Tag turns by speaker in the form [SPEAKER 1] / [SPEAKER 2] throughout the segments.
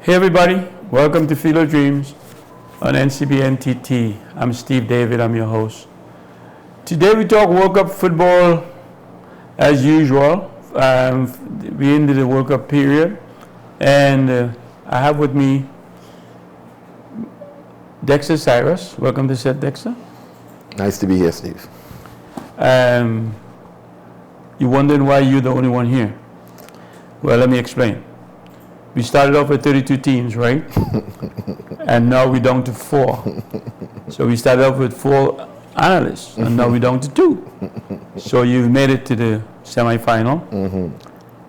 [SPEAKER 1] Hey everybody, welcome to Field of Dreams on NCBN TT. I'm Steve David, I'm your host. Today we talk World Cup football as usual. We're into the World Cup period, and I have with me Dexter Cyrus. Welcome to set, Dexter.
[SPEAKER 2] Nice to be here, Steve.
[SPEAKER 1] You're wondering why you're the only one here. Well, let me explain. We started off with 32 teams, right? And now we're down to 4. So we started off with 4 analysts, and now we're down to 2. So you've made it to the semi-final.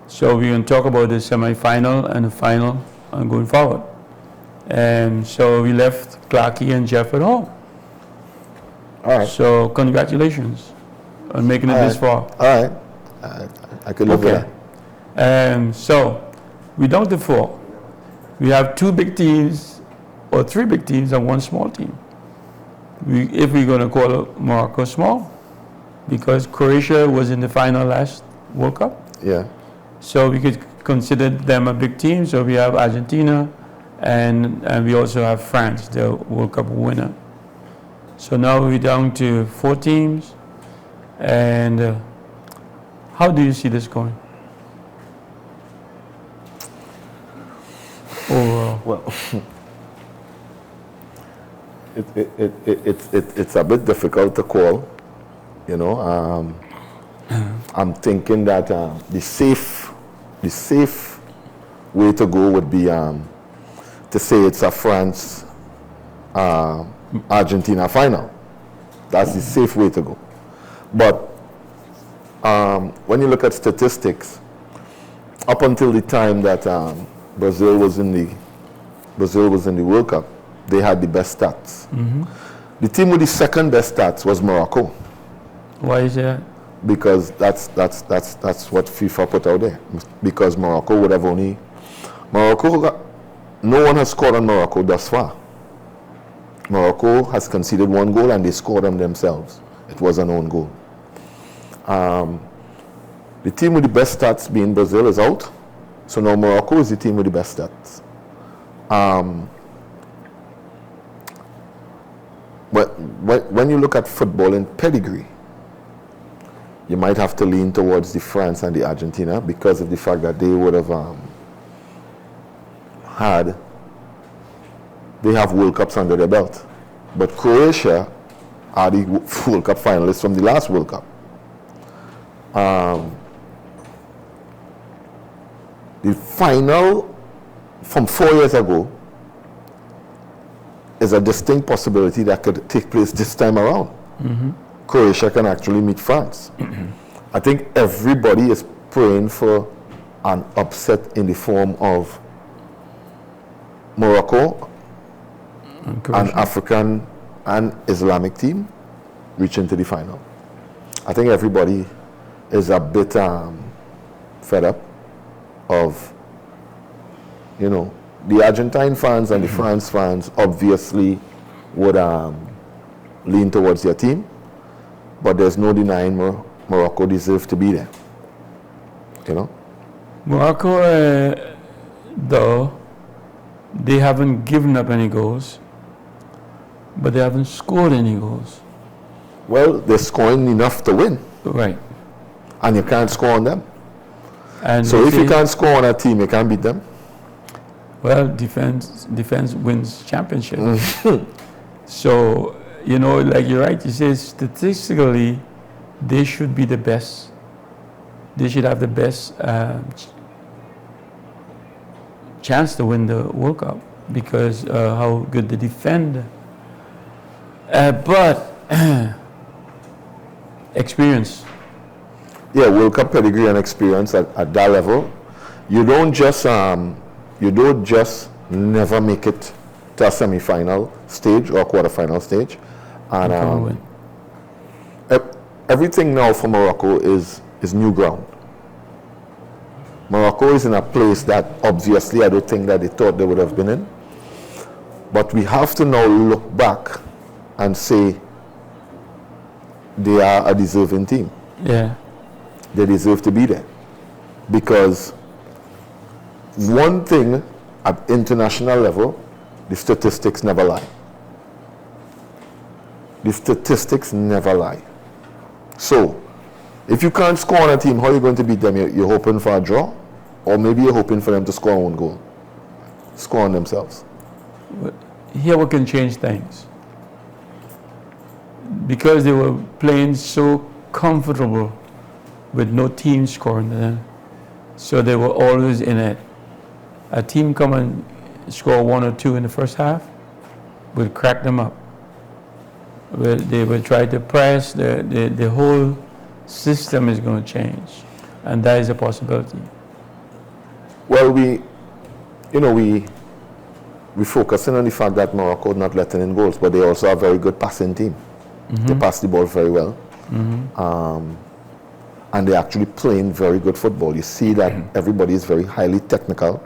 [SPEAKER 1] So we're going to talk about the semi-final and the final and going forward. And so we left Clarkey and Jeff at home.
[SPEAKER 2] All right.
[SPEAKER 1] So congratulations on making it this far.
[SPEAKER 2] All right. I could live with that.
[SPEAKER 1] So we're down to 4. We have 2 big teams, or 3 big teams, and 1 small team. If we're going to call Morocco small, because Croatia was in the final last World Cup.
[SPEAKER 2] Yeah.
[SPEAKER 1] So we could consider them a big team. So we have Argentina, and we also have France, the World Cup winner. So now we're down to 4 teams. And how do you see this going? Overall.
[SPEAKER 2] Well, it's a bit difficult to call, you know. I'm thinking that the safe way to go would be to say it's a France Argentina final. That's the safe way to go. But when you look at statistics, up until the time that Brazil was in the World Cup, they had the best stats. The team with the second best stats was Morocco.
[SPEAKER 1] Why is that?
[SPEAKER 2] Because that's what FIFA put out there. Because Morocco would have only no one has scored on Morocco thus far. Morocco has conceded 1 goal and they scored them themselves. It was an own goal. The team with the best stats being Brazil is out. So now Morocco is the team with the best stats. But when you look at football in pedigree, you might have to lean towards the France and the Argentina because of the fact that they would have they have World Cups under their belt. But Croatia are the World Cup finalists from the last World Cup. The final from 4 years ago is a distinct possibility that could take place this time around. Croatia can actually meet France. I think everybody is praying for an upset in the form of Morocco, an African and Islamic team, reaching to the final. I think everybody is a bit fed up of, you know, the Argentine fans and the France fans obviously would lean towards their team, but there's no denying Morocco deserves to be there. You know?
[SPEAKER 1] Morocco, though, they haven't given up any goals, but they haven't scored any goals.
[SPEAKER 2] Well, they're scoring enough to win.
[SPEAKER 1] Right.
[SPEAKER 2] And you can't score on them.
[SPEAKER 1] And
[SPEAKER 2] so if you can't score on a team, you can't beat them.
[SPEAKER 1] Well, defense wins championship. So, you know, like you're right, you say statistically, they should be the best. They should have the best chance to win the World Cup because how good they defend. But experience.
[SPEAKER 2] Yeah, World Cup pedigree and experience at that level. You don't just never make it to a semi-final stage or quarter-final stage. And everything now for Morocco is new ground. Morocco is in a place that obviously I don't think that they thought they would have been in. But we have to now look back and say they are a deserving team.
[SPEAKER 1] Yeah.
[SPEAKER 2] They deserve to be there. Because one thing at international level, the statistics never lie. The statistics never lie. So, if you can't score on a team, how are you going to beat them? You're hoping for a draw? Or maybe you're hoping for them to score one goal. Score on themselves.
[SPEAKER 1] Here we can change things. Because they were playing so comfortable with no team scoring them, so they were always in it. A team come and score 1 or 2 in the first half, would crack them up. They would try to press, the whole system is going to change, and that is a possibility.
[SPEAKER 2] Well, we focusing on the fact that Morocco not letting in goals, but they also are a very good passing team. Mm-hmm. They pass the ball very well. Mm-hmm. And they're actually playing very good football. You see that everybody is very highly technical.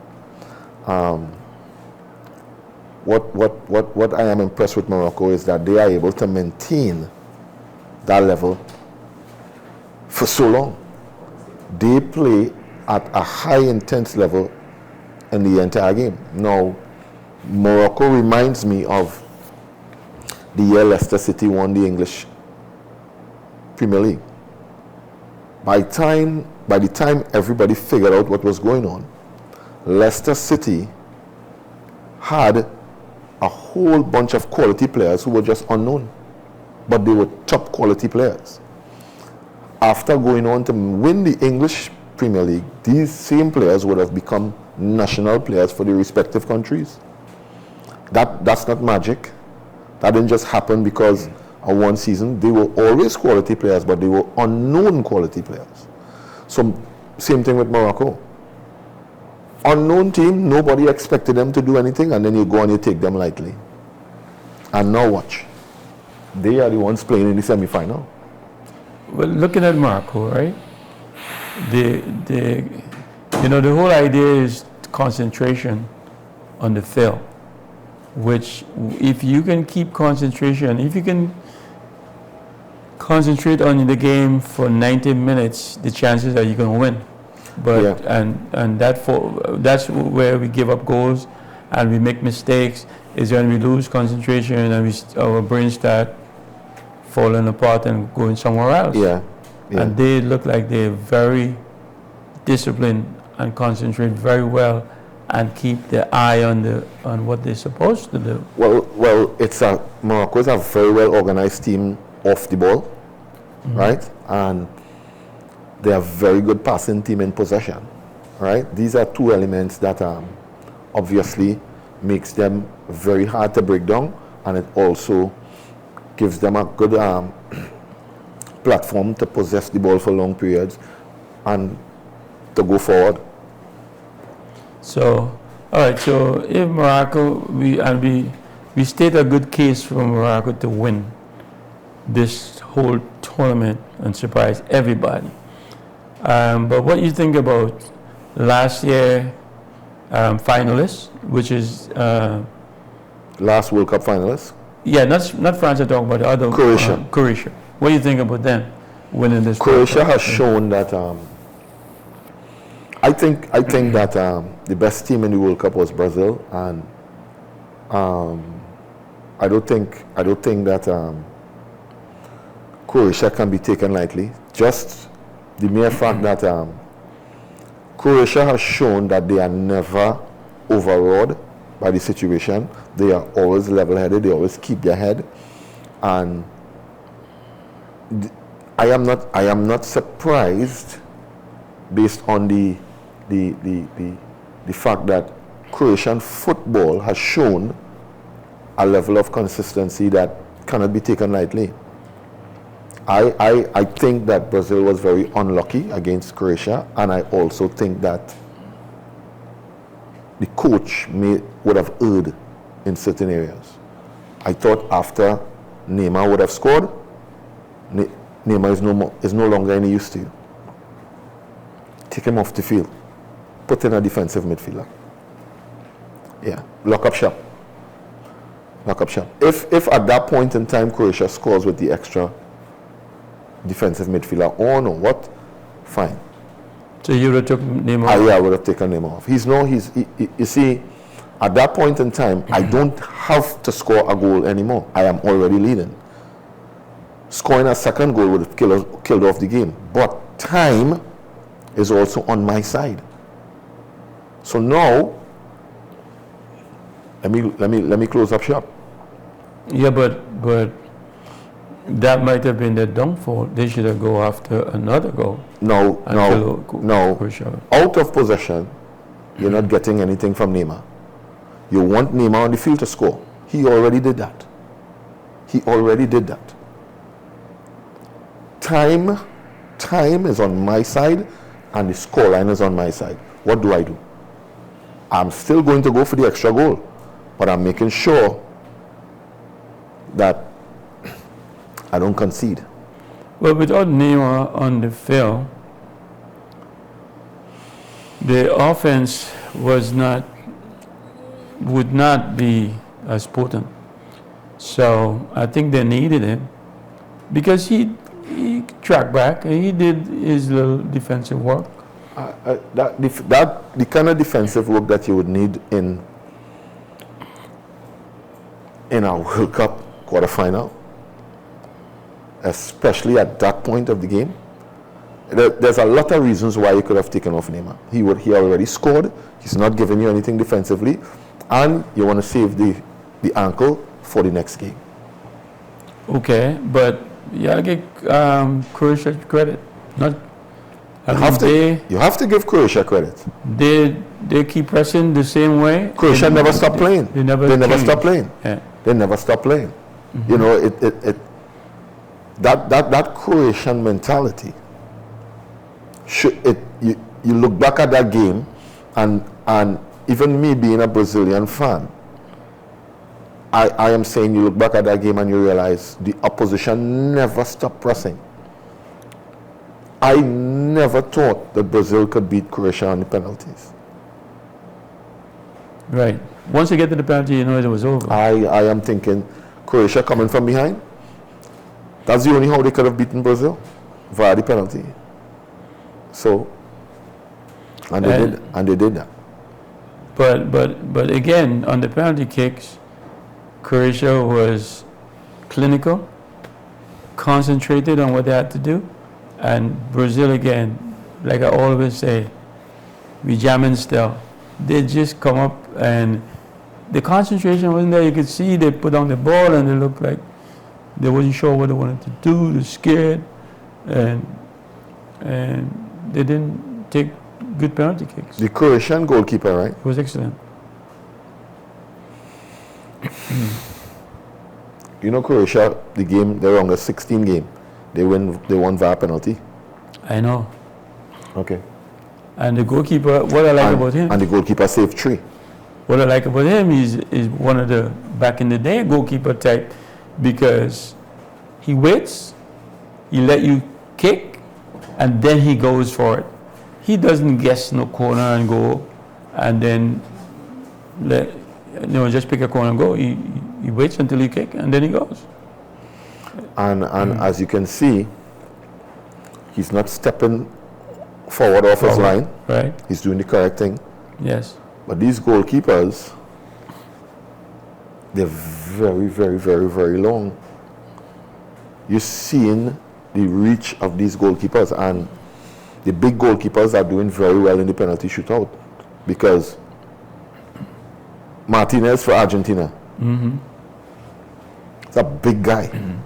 [SPEAKER 2] What I am impressed with Morocco is that they are able to maintain that level for so long. They play at a high intense level in the entire game. Now, Morocco reminds me of the year Leicester City won the English Premier League. By the time everybody figured out what was going on, Leicester City had a whole bunch of quality players who were just unknown, but they were top quality players. After going on to win the English Premier League, these same players would have become national players for the respective countries. That's not magic. That didn't just happen because of one season. They were always quality players, but they were unknown quality players. So same thing with Morocco. Unknown team, nobody expected them to do anything, and then you go and you take them lightly. And now watch. They are the ones playing in the semi-final.
[SPEAKER 1] Well, looking at Morocco, right? The whole idea is concentration on the field, which if you can keep concentration, if you can concentrate on the game for 90 minutes, the chances are you're going to win. But and that's where we give up goals and we make mistakes, is when we lose concentration and our brains start falling apart and going somewhere else. And they look like they're very disciplined and concentrate very well and keep their eye on what they're supposed to do.
[SPEAKER 2] Well, Morocco is a very well organized team off the ball, right? And they are a very good passing team in possession, right? These are two elements that obviously makes them very hard to break down, and it also gives them a good platform to possess the ball for long periods and to go forward.
[SPEAKER 1] So, all right. So, if Morocco, we state a good case for Morocco to win this whole tournament and surprise everybody. But what do you think about last year finalists, which is
[SPEAKER 2] last World Cup finalists?
[SPEAKER 1] Yeah, not France. I'm talking about the other
[SPEAKER 2] Croatia.
[SPEAKER 1] Croatia. What do you think about them winning this?
[SPEAKER 2] Croatia has shown that. I think that the best team in the World Cup was Brazil, and I don't think that Croatia can be taken lightly. Just the mere fact that Croatia has shown that they are never overawed by the situation. They are always level-headed. They always keep their head, and I am not surprised based on the fact that Croatian football has shown a level of consistency that cannot be taken lightly. I think that Brazil was very unlucky against Croatia, and I also think that the coach would have erred in certain areas. I thought after Neymar would have scored, Neymar is no longer any use to you. Take him off the field. Put in a defensive midfielder. Yeah, lock up shop. Lock up shop. If at that point in time Croatia scores with the extra defensive midfielder on or what, fine.
[SPEAKER 1] So you would have taken Neymar off?
[SPEAKER 2] Yeah, I would have taken Neymar off. You see, At that point in time, I don't have to score a goal anymore. I am already leading. Scoring a second goal would have killed off the game. But time is also on my side. So now, let me close up shop.
[SPEAKER 1] Yeah, but that might have been their downfall. They should have go after another goal.
[SPEAKER 2] No. Out of possession, you're not getting anything from Neymar. You want Neymar on the field to score. He already did that. Time is on my side, and the scoreline is on my side. What do? I'm still going to go for the extra goal, but I'm making sure that I don't concede.
[SPEAKER 1] Well, without Neymar on the field, the offense would not be as potent. So I think they needed him because he tracked back and he did his little defensive work.
[SPEAKER 2] The kind of defensive work that you would need in our World Cup quarterfinal, especially at that point of the game, there's a lot of reasons why you could have taken off Neymar. He already scored. He's not giving you anything defensively, and you want to save the ankle for the next game.
[SPEAKER 1] Okay, but I give Croatia credit.
[SPEAKER 2] You have to give Croatia credit.
[SPEAKER 1] They keep pressing the same way.
[SPEAKER 2] Croatia never stopped playing.
[SPEAKER 1] They never stopped playing.
[SPEAKER 2] Yeah. They never stopped playing. Mm-hmm. You know, that Croatian mentality. You look back at that game, and even me being a Brazilian fan, I am saying you look back at that game and you realize the opposition never stopped pressing. I never thought that Brazil could beat Croatia on the penalties.
[SPEAKER 1] Right. Once you get to the penalty, you know it was over.
[SPEAKER 2] I am thinking Croatia coming from behind. That's the only how they could have beaten Brazil, via the penalty. So, and they did that.
[SPEAKER 1] But again, on the penalty kicks, Croatia was clinical, concentrated on what they had to do, and Brazil again, like I always say, we jamming still. They just come up and the concentration wasn't there. You could see they put on the ball and they looked like they wasn't sure what they wanted to do. They're scared, and they didn't take good penalty kicks.
[SPEAKER 2] The Croatian goalkeeper, right?
[SPEAKER 1] It was excellent.
[SPEAKER 2] You know, Croatia, the game, they're on the 16 game. They won via penalty.
[SPEAKER 1] I know.
[SPEAKER 2] Okay.
[SPEAKER 1] And the goalkeeper, what I like about him.
[SPEAKER 2] And the goalkeeper saved 3.
[SPEAKER 1] What I like about him is one of the back in the day goalkeeper type, because he waits, he let you kick, and then he goes for it. He doesn't guess no corner and go, and then just pick a corner and go. He waits until you kick, and then he goes.
[SPEAKER 2] And as you can see, he's not stepping forward off his line.
[SPEAKER 1] Right.
[SPEAKER 2] He's doing the correct thing.
[SPEAKER 1] Yes.
[SPEAKER 2] But these goalkeepers, they're very, very, very, very long. You're seeing the reach of these goalkeepers, and the big goalkeepers are doing very well in the penalty shootout, because Martinez for Argentina.
[SPEAKER 1] Mm-hmm.
[SPEAKER 2] It's a big guy. Mm-hmm.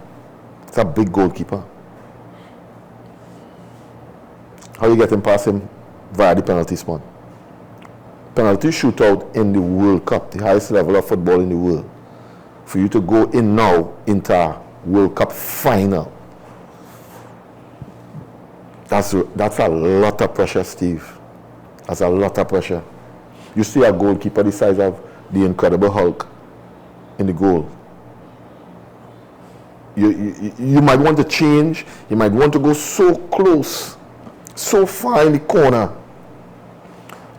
[SPEAKER 2] It's a big goalkeeper. How you getting past him? Via the penalty spot. Penalty shootout in the World Cup, the highest level of football in the world. For you to go in now into a World Cup final, that's a lot of pressure, Steve. That's a lot of pressure. You see a goalkeeper the size of the Incredible Hulk in the goal. You might want to change. You might want to go so close, so far in the corner,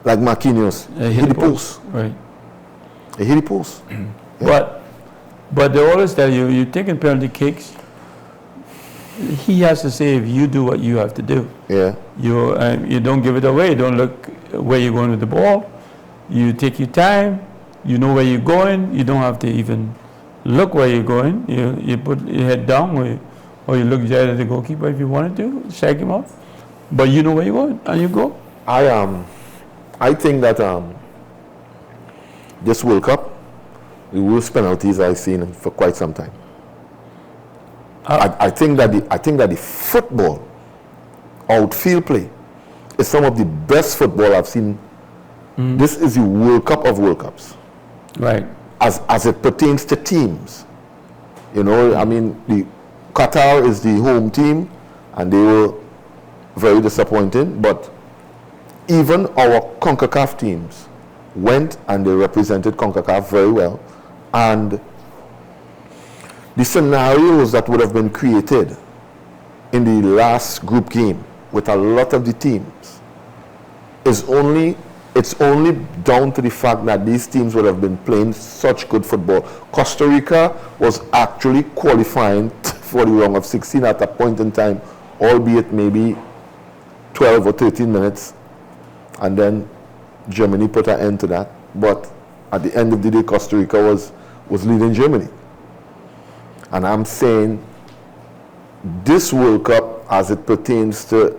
[SPEAKER 2] like Marquinhos. He hit the post.
[SPEAKER 1] Right.
[SPEAKER 2] He hit the post. Yeah.
[SPEAKER 1] But they always tell you, you're taking penalty kicks. He has to say, if you do what you have to do.
[SPEAKER 2] Yeah.
[SPEAKER 1] You don't give it away. You don't look where you're going with the ball. You take your time. You know where you're going. You don't have to even look where you're going. You put your head down, or you look just at the goalkeeper if you wanted to, shake him off. But you know where you're going, and you go.
[SPEAKER 2] I think that this World Cup, the worst penalties I've seen for quite some time. I think that the football, outfield play, is some of the best football I've seen. This is the World Cup of World Cups.
[SPEAKER 1] Right.
[SPEAKER 2] As it pertains to teams. You know, I mean, the Qatar is the home team, and they were very disappointing, but even our CONCACAF teams went and they represented CONCACAF very well, and the scenarios that would have been created in the last group game with a lot of the teams it's only down to the fact that these teams would have been playing such good football. Costa Rica was actually qualifying for the round of 16 at a point in time, albeit maybe 12 or 13 minutes, and then Germany put an end to that. But at the end of the day, Costa Rica was leading Germany. And I'm saying this World Cup, as it pertains to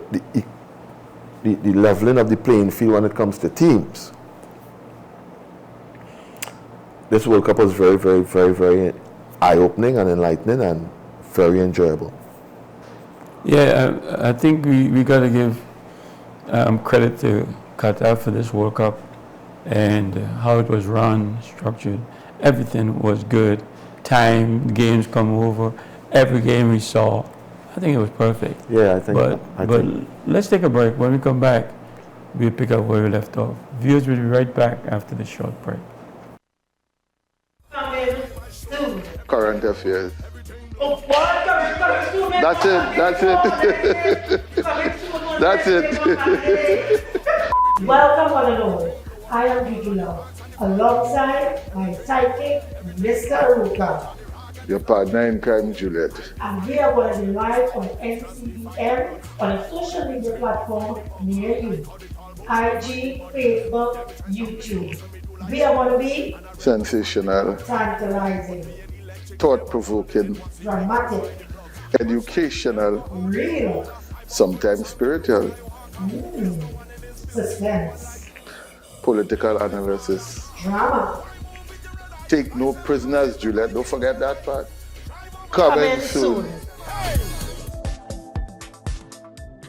[SPEAKER 2] the leveling of the playing field when it comes to teams, this World Cup was very, very, very, very eye-opening and enlightening and very enjoyable.
[SPEAKER 1] Yeah, I think we got to give credit to Qatar for this World Cup and how it was run, structured. Everything was good. Time, games come over. Every game we saw, I think it was perfect.
[SPEAKER 2] Yeah, I think.
[SPEAKER 1] But let's take a break. When we come back, we'll pick up where we left off. Viewers will be right back after the short break.
[SPEAKER 3] Current affairs.
[SPEAKER 4] Oh, what?
[SPEAKER 3] That's it. That's it.
[SPEAKER 4] Welcome, one and all. I am Gigi Love, alongside my sidekick, Mr. Ruka.
[SPEAKER 3] Your partner in crime, Juliet.
[SPEAKER 4] And we are going to be live on NCBN on a social media platform near you. IG, Facebook, YouTube. We are going to be
[SPEAKER 3] sensational,
[SPEAKER 4] tantalizing,
[SPEAKER 3] thought-provoking,
[SPEAKER 4] dramatic,
[SPEAKER 3] educational,
[SPEAKER 4] real,
[SPEAKER 3] sometimes spiritual,
[SPEAKER 4] suspense,
[SPEAKER 3] political analysis,
[SPEAKER 4] drama.
[SPEAKER 3] Take no prisoners, Juliet. Don't forget that part. Coming soon.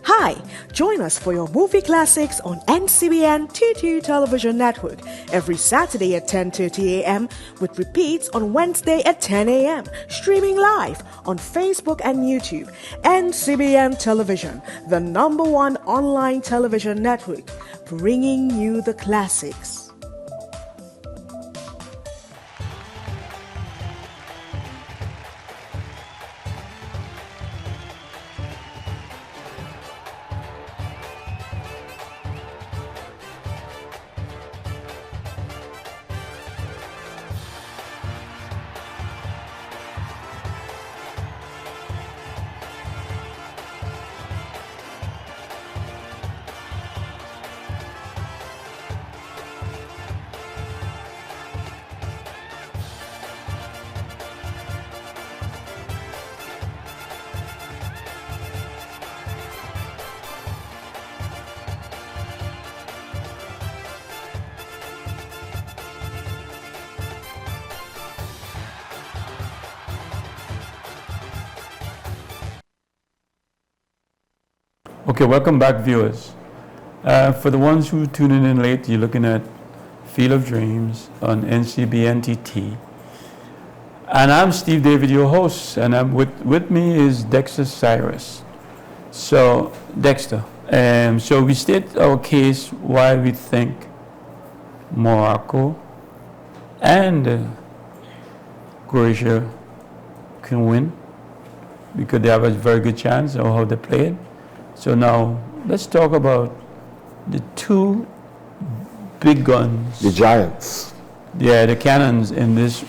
[SPEAKER 5] Hi, join us for your movie classics on NCBN TT Television Network every Saturday at 10:30 a.m. with repeats on Wednesday at 10 a.m. Streaming live on Facebook and YouTube. NCBN Television, the #1 online television network, bringing you the classics.
[SPEAKER 1] Okay, welcome back, viewers. For the ones who are tuning in late, you're looking at Field of Dreams on NCBN TT. And I'm Steve David, your host, and I'm with me is Dexter Cyrus. So, Dexter, so we state our case why we think Morocco and Croatia can win, because they have a very good chance of how they play it. So now let's talk about the two big guns.
[SPEAKER 2] The giants.
[SPEAKER 1] Yeah, the cannons in this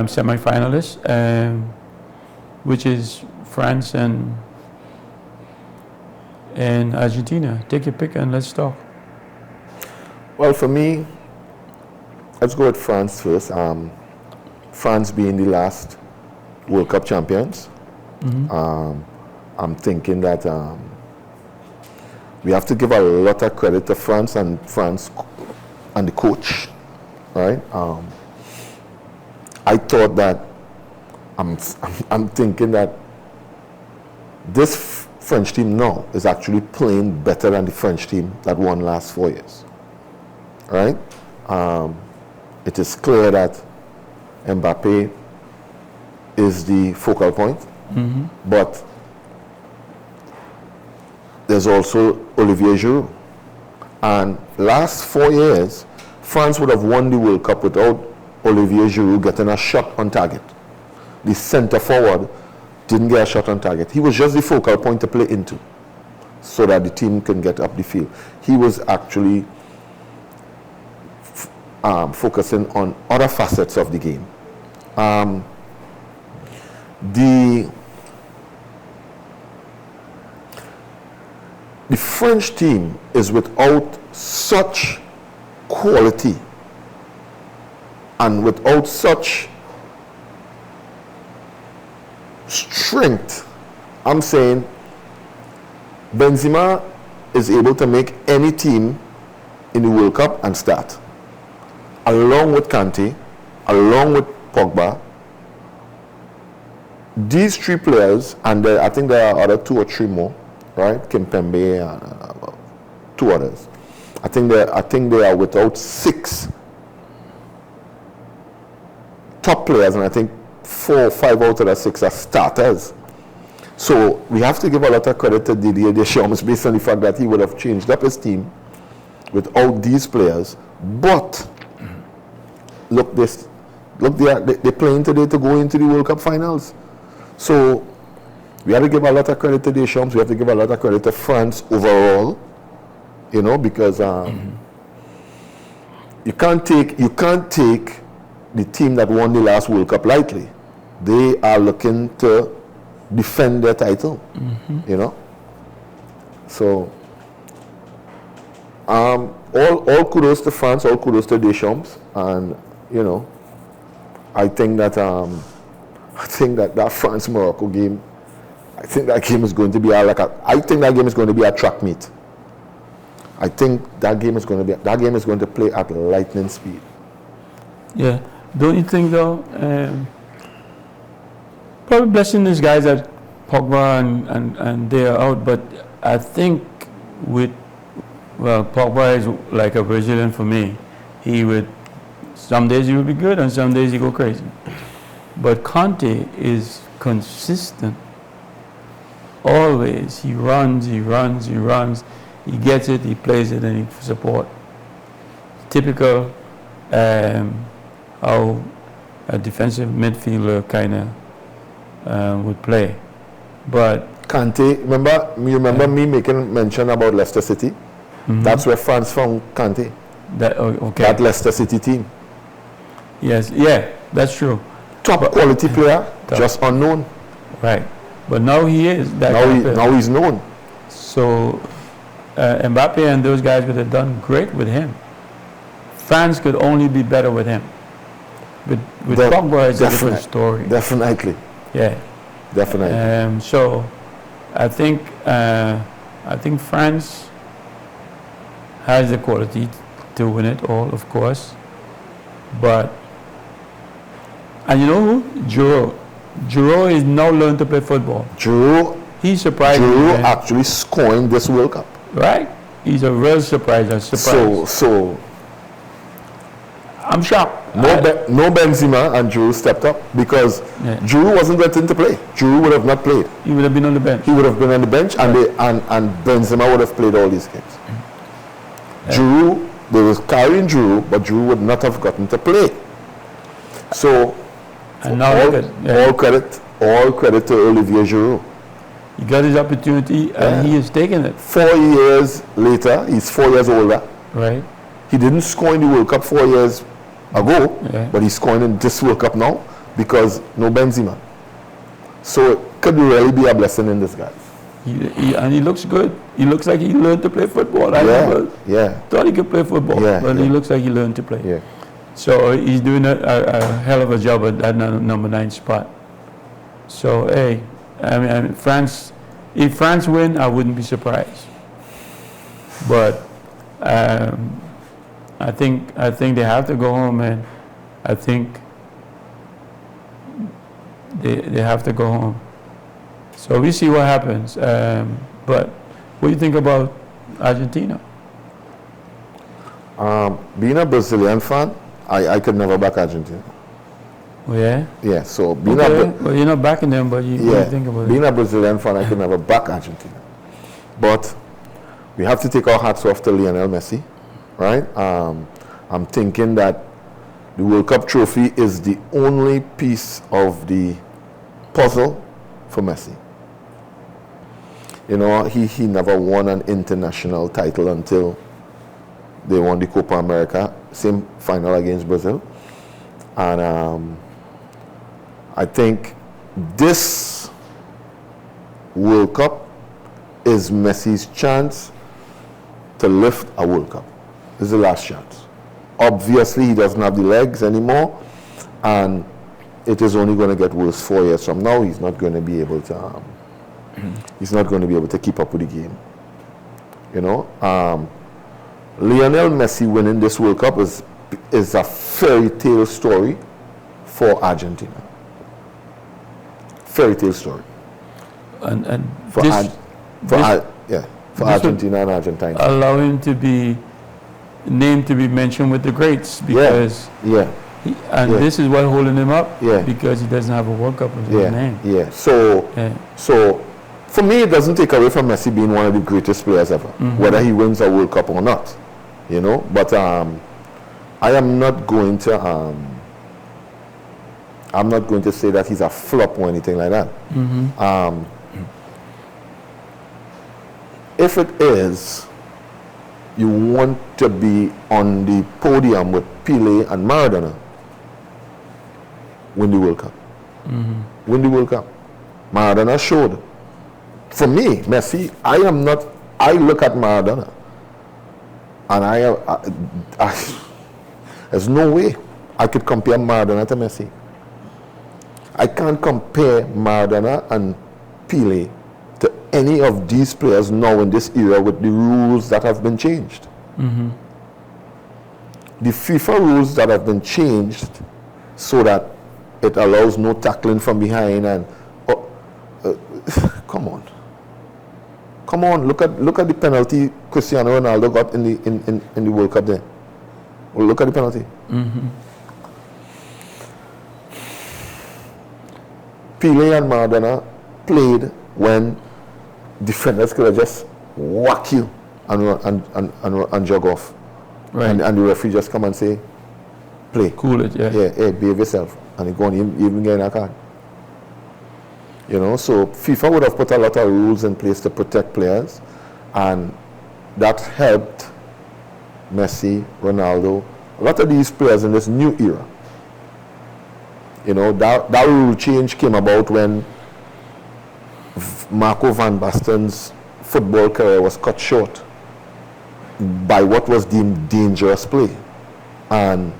[SPEAKER 1] semi-finalists, which is France and Argentina. Take your pick and let's talk.
[SPEAKER 2] Well, for me, let's go with France first. France being the last World Cup champions. I'm thinking that we have to give a lot of credit to France and the coach, right? I thought that I'm thinking that this French team now is actually playing better than the French team that won last 4 years, right? It is clear that Mbappe is the focal point, but there's also Olivier Giroud. And last 4 years, France would have won the World Cup without Olivier Giroud getting a shot on target. The center forward didn't get a shot on target. He was just the focal point to play into so that the team can get up the field. He was actually focusing on other facets of the game. The French team is without such quality and without such strength. I'm saying Benzema is able to make any team in the World Cup and start, along with Kante, along with Pogba. These three players, and I think there are other 2 or 3 more, right? Kimpembe and 2 others. I think they are without 6 top players, and I think 4 or 5 out of the 6 are starters. So we have to give a lot of credit to Didier Deschamps based on the fact that he would have changed up his team without these players. But look, they're playing today to go into the World Cup finals. So we have to give a lot of credit to Deschamps. We have to give a lot of credit to France overall, because you can't take the team that won the last World Cup lightly. They are looking to defend their title, So all kudos to France, all kudos to Deschamps, and I think that that France-Morocco game, I think that game is going to be a track meet. I think that game is going to play at lightning speed.
[SPEAKER 1] Yeah. Don't you think though? Probably blessing these guys that Pogba and they are out, but I think Pogba is like a Brazilian for me. Some days he will be good and some days he go crazy. But Kante is consistent. Always. He runs. He gets it, he plays it, and he support. Typical how a defensive midfielder kind of would play. But
[SPEAKER 2] Kante, remember me making mention about Leicester City? That's where France found Kante. That Leicester City team.
[SPEAKER 1] Yes, that's true.
[SPEAKER 2] Top quality player, just unknown.
[SPEAKER 1] Right. But now he is.
[SPEAKER 2] Now he's known.
[SPEAKER 1] So Mbappe and those guys would have done great with him. France could only be better with him. With Pogba, it's a different story.
[SPEAKER 2] Definitely.
[SPEAKER 1] Yeah.
[SPEAKER 2] Definitely.
[SPEAKER 1] So I think France has the quality to win it all, of course. But and you know who? Giroud is now learned to play football. He surprised me.
[SPEAKER 2] Giroud actually scoring this World Cup.
[SPEAKER 1] Right? He's a real surprise.
[SPEAKER 2] So
[SPEAKER 1] I'm shocked.
[SPEAKER 2] No Benzema and Giroud stepped up because Giroud wasn't getting to play. Giroud would have not played.
[SPEAKER 1] He would have been on the bench.
[SPEAKER 2] He would have been on the bench, and Benzema would have played all these games. Giroud, they was carrying Giroud, but Giroud would not have gotten to play. So all credit to Olivier Giroud.
[SPEAKER 1] He got his opportunity and he is taking it.
[SPEAKER 2] 4 years later, he's 4 years older.
[SPEAKER 1] Right.
[SPEAKER 2] He didn't score in the World Cup 4 years ago, but he's scoring in this World Cup now because no Benzema. So it could really be a blessing in disguise.
[SPEAKER 1] And he looks good. He looks like he learned to play football. I never thought he could play football, but he looks like he learned to play.
[SPEAKER 2] Yeah.
[SPEAKER 1] So he's doing a hell of a job at that number 9 spot. So, hey, I mean, France, if France win, I wouldn't be surprised. But I think they have to go home, man. I think they have to go home. So we see what happens. But what do you think about Argentina?
[SPEAKER 2] Being a Brazilian fan, I could never back Argentina.
[SPEAKER 1] Oh, yeah?
[SPEAKER 2] Yeah, so
[SPEAKER 1] well, you're not backing them, but what do you think about
[SPEAKER 2] being
[SPEAKER 1] it?
[SPEAKER 2] a Brazilian fan, I could never back Argentina. But we have to take our hats off to Lionel Messi, right? I'm thinking that the World Cup trophy is the only piece of the puzzle for Messi. You know, he never won an international title until they won the Copa America, same final against Brazil. And I think this World Cup is Messi's chance to lift a World Cup. This is the last chance. Obviously, he doesn't have the legs anymore, and it is only going to get worse 4 years from now. He's not going to be able to. He's not going to be able to keep up with the game. You know, Lionel Messi winning this World Cup is a fairy tale story for Argentina. Fairy tale story.
[SPEAKER 1] And
[SPEAKER 2] for Argentina and Argentina.
[SPEAKER 1] Allow him to be named to be mentioned with the greats because this is what holding him up because he doesn't have a World Cup in his name.
[SPEAKER 2] Yeah. So for me, it doesn't take away from Messi being one of the greatest players ever, whether he wins a World Cup or not. You know, but I am not going to. I'm not going to say that he's a flop or anything like that. If it is, you want to be on the podium with Pelé and Maradona, win the World Cup. Win the World Cup. Maradona showed. For me, Messi, I look at Maradona and there's no way I could compare Maradona to Messi. I can't compare Maradona and Pelé to any of these players now in this era with the rules that have been changed. The FIFA rules that have been changed so that it allows no tackling from behind and come on, look at the penalty Cristiano Ronaldo got in the World Cup there. Well, look at the penalty. Pelé and Maradona played when defenders could have just whack you and jog off.
[SPEAKER 1] Right.
[SPEAKER 2] And the referee just come and say, play.
[SPEAKER 1] Cool it,
[SPEAKER 2] behave yourself. And you go on, you even get a card. You know, so FIFA would have put a lot of rules in place to protect players, and that helped Messi, Ronaldo, a lot of these players in this new era. You know, that rule change came about when Marco van Basten's football career was cut short by what was deemed dangerous play. And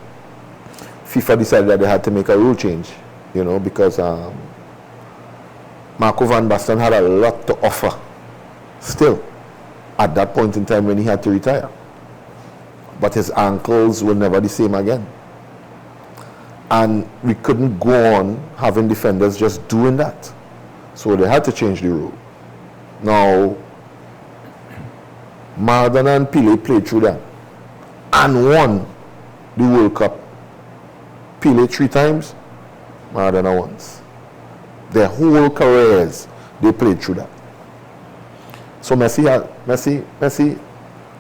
[SPEAKER 2] FIFA decided that they had to make a rule change, you know, because Marco van Basten had a lot to offer still at that point in time when he had to retire. But his ankles were never the same again. And we couldn't go on having defenders just doing that. So they had to change the rule. Now, Maradona and Pelé played through that and won the World Cup. Pelé 3 times, Maradona once. Their whole careers, they played through that. So Messi,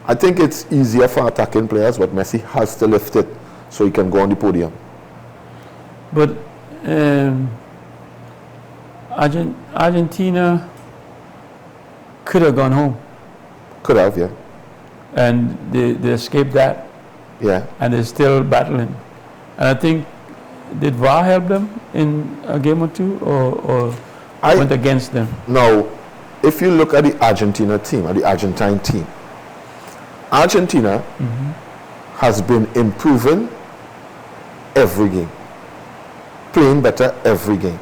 [SPEAKER 2] I think it's easier for attacking players, but Messi has to lift it so he can go on the podium.
[SPEAKER 1] But Argentina could have gone home.
[SPEAKER 2] Could have, yeah.
[SPEAKER 1] And they escaped that.
[SPEAKER 2] Yeah.
[SPEAKER 1] And they're still battling. And I think, did VAR help them in a game or two, or went against them?
[SPEAKER 2] No, if you look at the Argentina team, at the Argentine team, Argentina has been improving every game, playing better every game.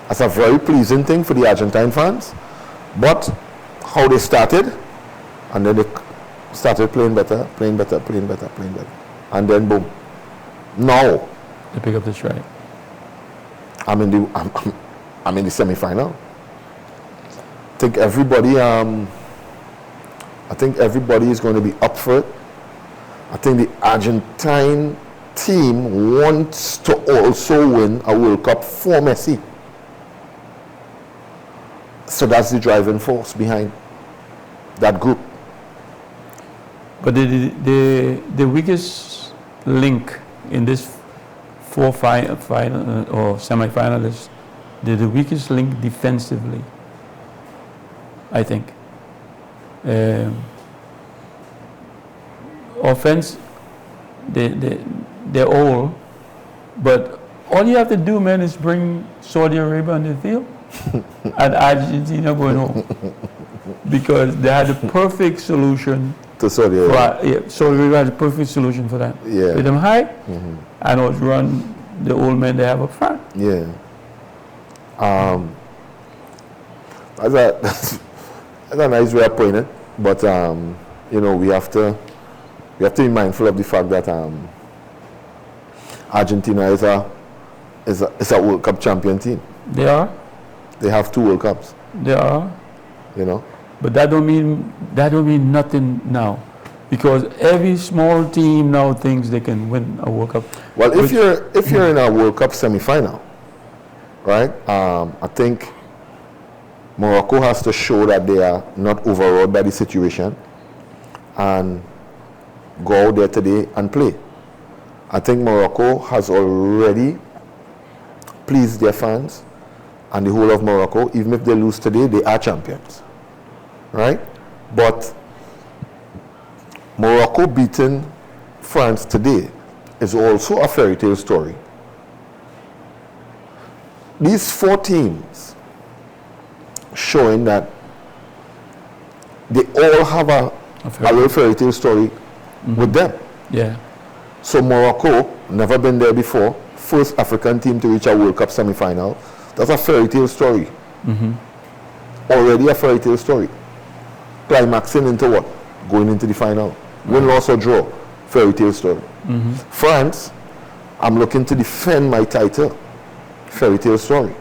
[SPEAKER 2] That's a very pleasing thing for the Argentine fans. But how they started, and then they started playing better, playing better, playing better, playing better. And then boom. Now
[SPEAKER 1] they pick up the stride.
[SPEAKER 2] I'm in the semi-final. I think everybody is going to be up for it. I think the Argentine team wants to also win a World Cup for Messi. So that's the driving force behind that group.
[SPEAKER 1] But the weakest link in this four final or semi-finalists, the weakest link defensively, I think. Offense, they're all, but all you have to do, man, is bring Saudi Arabia on the field and Argentina going home, because they had the perfect solution
[SPEAKER 2] to Saudi Arabia.
[SPEAKER 1] Yeah, Saudi Arabia had the perfect solution for that.
[SPEAKER 2] Yeah.
[SPEAKER 1] With them high, and outrun the old men they have up front.
[SPEAKER 2] Yeah. That's a nice way of putting it, but we have to be mindful of the fact that Argentina is a World Cup champion team.
[SPEAKER 1] They are.
[SPEAKER 2] They have 2 World Cups.
[SPEAKER 1] They are.
[SPEAKER 2] But
[SPEAKER 1] that don't mean nothing now, because every small team now thinks they can win a World Cup.
[SPEAKER 2] Well, if you're in a World Cup semi-final, right? I think Morocco has to show that they are not overawed by the situation and go out there today and play. I think Morocco has already pleased their fans and the whole of Morocco. Even if they lose today, they are champions, right? But Morocco beating France today is also a fairy tale story. These 4 teams showing that they all have a little fairy tale story with them.
[SPEAKER 1] Yeah.
[SPEAKER 2] So Morocco, never been there before, first African team to reach a World Cup semi-final. That's a fairy tale story. Already a fairy tale story. Climaxing into what? Going into the final. Win, loss or draw, fairy tale story. France, I'm looking to defend my title, fairy tale story.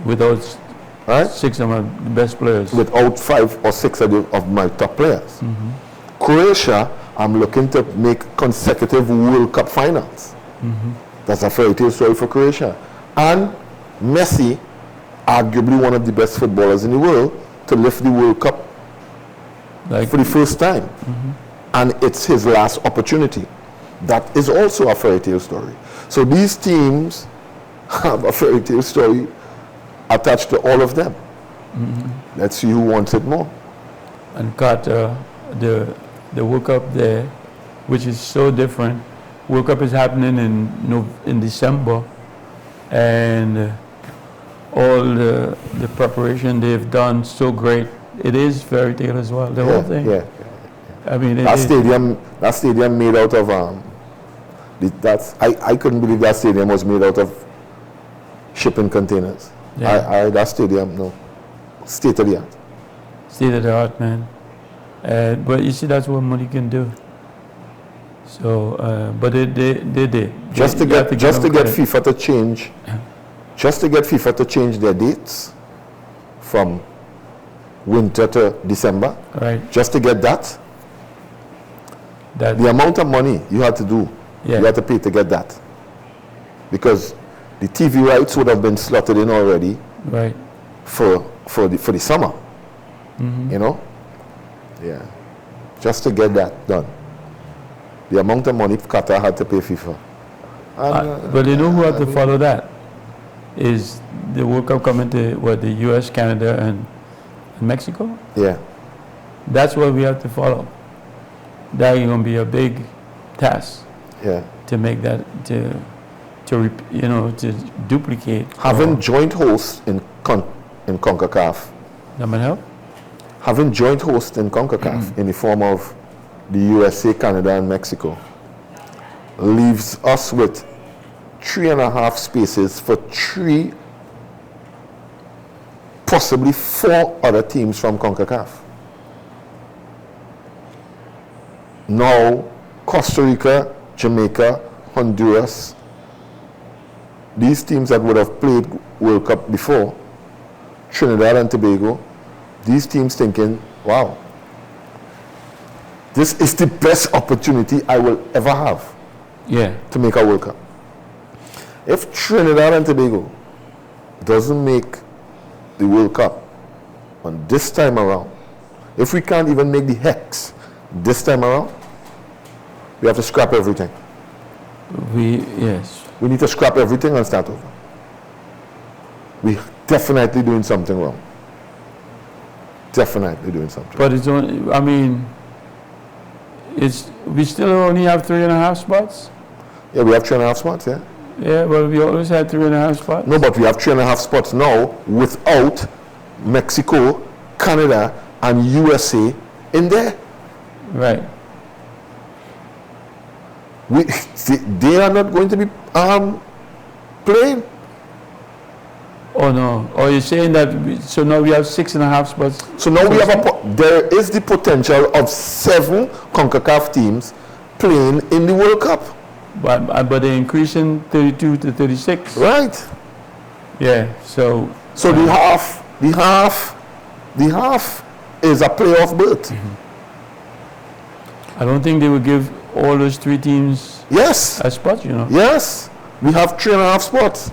[SPEAKER 1] Without 6 of my best players.
[SPEAKER 2] Without 5 or 6 of my top players. Croatia, I'm looking to make consecutive World Cup finals. That's a fairy tale story for Croatia. And Messi, arguably one of the best footballers in the world, to lift the World Cup for the first time. And it's his last opportunity. That is also a fairy tale story. So these teams have a fairy tale story attached to all of them. Let's see who wants it more.
[SPEAKER 1] And Carter, the World Cup there, which is so different. World Cup is happening in December, and all the preparation they've done so great. It is fairy tale as well. The whole thing.
[SPEAKER 2] Yeah.
[SPEAKER 1] I mean,
[SPEAKER 2] that stadium made out of I couldn't believe that stadium was made out of shipping containers.
[SPEAKER 1] Yeah.
[SPEAKER 2] That stadium, no, state of the art.
[SPEAKER 1] State of the art, man. But you see, that's what money can do. So, but they did.
[SPEAKER 2] Just to get FIFA to change their dates from winter to December.
[SPEAKER 1] Right.
[SPEAKER 2] Just to get that. The amount of money you had to do, you had to pay to get that, because the TV rights would have been slotted in already.
[SPEAKER 1] Right.
[SPEAKER 2] For the summer. Yeah. Just to get that done. The amount of money Qatar had to pay FIFA.
[SPEAKER 1] But you know who had to follow that? Is the World Cup coming to the US, Canada, and Mexico?
[SPEAKER 2] Yeah.
[SPEAKER 1] That's what we have to follow. That's going to be a big task.
[SPEAKER 2] Yeah.
[SPEAKER 1] To make that to duplicate.
[SPEAKER 2] Having joint hosts in CONCACAF
[SPEAKER 1] That might help.
[SPEAKER 2] Having joint host in CONCACAF in the form of the USA, Canada, and Mexico leaves us with 3.5 spaces for 3, possibly 4 other teams from CONCACAF. Now, Costa Rica, Jamaica, Honduras, these teams that would have played World Cup before, Trinidad and Tobago, these teams thinking, wow, this is the best opportunity I will ever have to make a World Cup. If Trinidad and Tobago doesn't make the World Cup on this time around, if we can't even make the Hex this time around, we have to scrap everything. We need to scrap everything and start over. We're definitely doing something wrong. Definitely doing something.
[SPEAKER 1] But it's only, I mean, we still only have 3.5 spots?
[SPEAKER 2] Yeah, we have 3.5 spots, yeah.
[SPEAKER 1] Yeah, well, we always had 3.5 spots.
[SPEAKER 2] No, but we have 3.5 spots now without Mexico, Canada, and USA in there.
[SPEAKER 1] Right.
[SPEAKER 2] They are not going to be playing.
[SPEAKER 1] Oh no! Oh, you're saying that? So now we have 6.5 spots.
[SPEAKER 2] So now we have there is the potential of 7 CONCACAF teams playing in the World Cup.
[SPEAKER 1] But they're increasing 32 to 36.
[SPEAKER 2] Right.
[SPEAKER 1] Yeah. So
[SPEAKER 2] the half is a playoff berth.
[SPEAKER 1] I don't think they would give all those 3 teams a spot, you know.
[SPEAKER 2] Yes. We have 3.5 spots.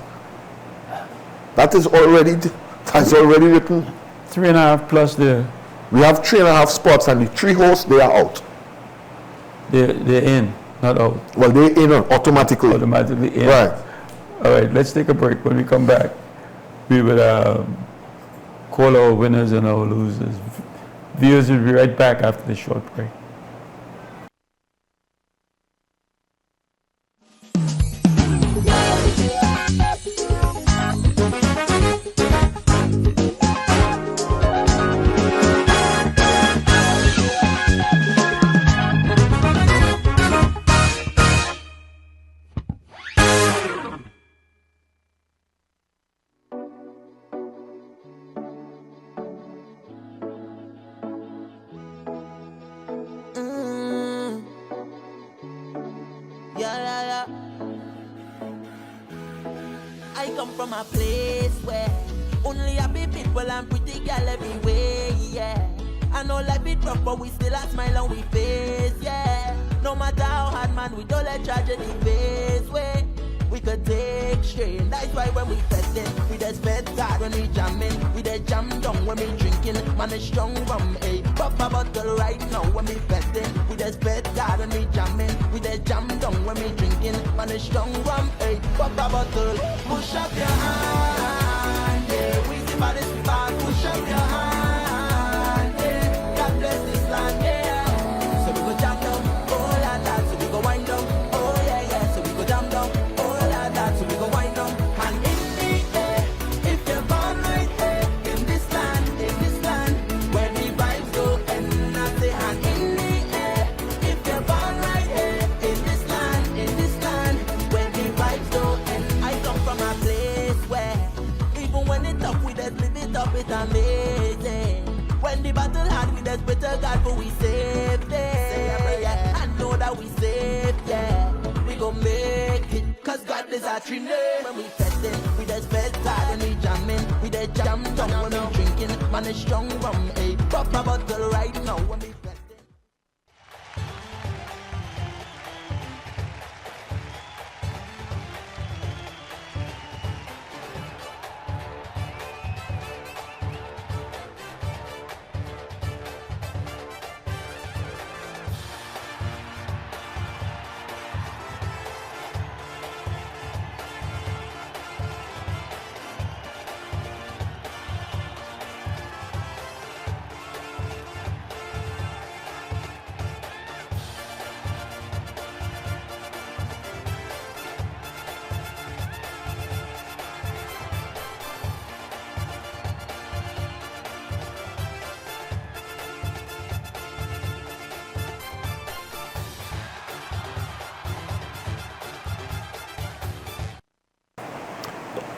[SPEAKER 2] That is already written.
[SPEAKER 1] 3.5 plus the.
[SPEAKER 2] We have 3.5 spots, and the 3 hosts, they are out.
[SPEAKER 1] They're in, not out.
[SPEAKER 2] Well, they're in automatically.
[SPEAKER 1] Automatically in.
[SPEAKER 2] Right.
[SPEAKER 1] All right. Let's take a break. When we come back, we will call our winners and our losers. Viewers will be right back after the short break.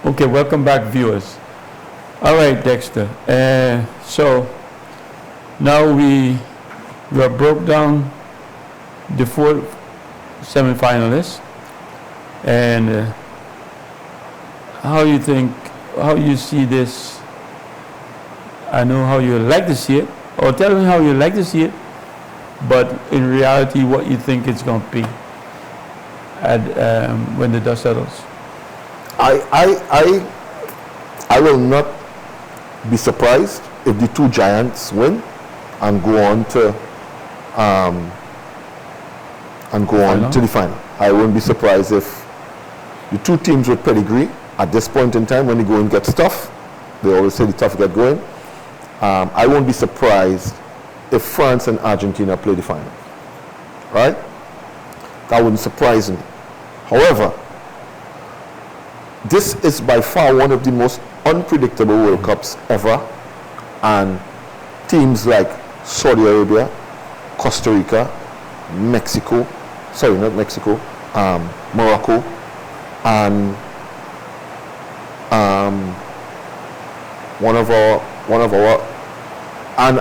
[SPEAKER 1] Okay, welcome back, viewers. All right, Dexter. So now we have broke down the 4 semifinalists, and how you see this. I know how you like to see it, or tell me how you like to see it, but in reality, what you think it's going to be when the dust settles.
[SPEAKER 2] I will not be surprised if the 2 giants win and go on to the final. I won't be surprised if the 2 teams with pedigree at this point in time, when they go and get tough, they always say the tough get going. I won't be surprised if France and Argentina play the final. Right? That wouldn't surprise me. However, this is by far one of the most unpredictable World Cups ever, and teams like Saudi Arabia, Costa Rica, Morocco, and one of our and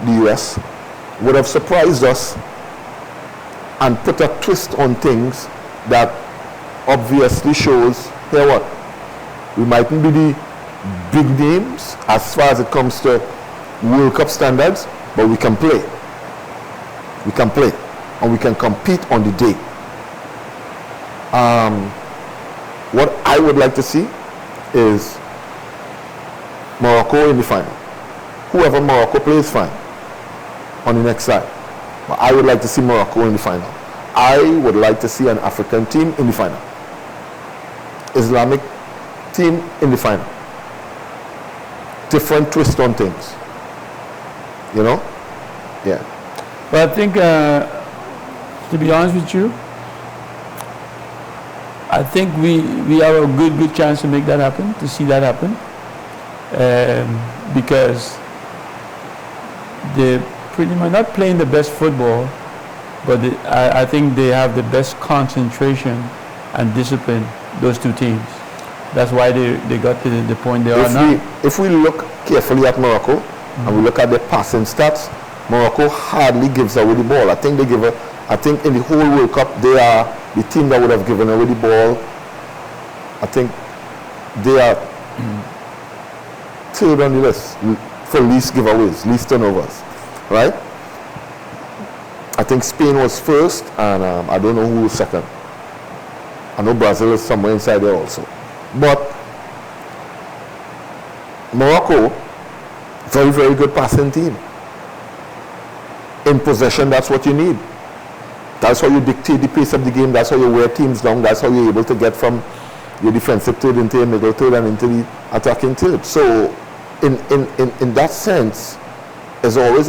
[SPEAKER 2] the US would have surprised us and put a twist on things that obviously shows, here what, we mightn't be the big names as far as it comes to World Cup standards, but we can play. We can play, and we can compete on the day. What I would like to see is Morocco in the final. Whoever Morocco plays, fine, on the next side. But I would like to see Morocco in the final. I would like to see an African team in the final. Islamic team in the final. Different twist on things. You know? Yeah.
[SPEAKER 1] But I think, to be honest with you, I think we have a good chance to make that happen, to see that happen. Because they're pretty much not playing the best football, but I think they have the best concentration and discipline, those 2 teams. That's why they got to the point they are now.
[SPEAKER 2] If we look carefully at Morocco, and we look at their passing stats, Morocco hardly gives away the ball. I think in the whole World Cup, they are the team that would have given away the ball. I think they are 3rd on the list for least giveaways, least turnovers, right? I think Spain was 1st, and I don't know who was 2nd. I know Brazil is somewhere inside there also. But Morocco, very, very good passing team. In possession, that's what you need. That's how you dictate the pace of the game. That's how you wear teams down. That's how you're able to get from your defensive third into your middle third and into the attacking third. So in that sense, there's always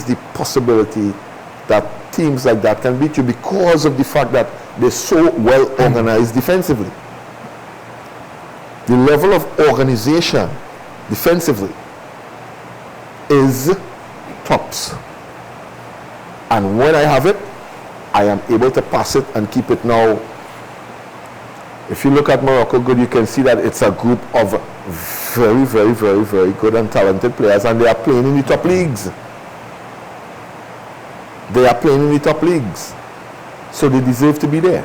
[SPEAKER 2] the possibility that teams like that can beat you because of the fact that they're so well organized defensively. The level of organization defensively is tops. And when I have it, I am able to pass it and keep it. Now, if you look at Morocco good, you can see that it's a group of very, very, very, very good and talented players, and they are playing in the top leagues. They are playing in the top leagues. So they deserve to be there.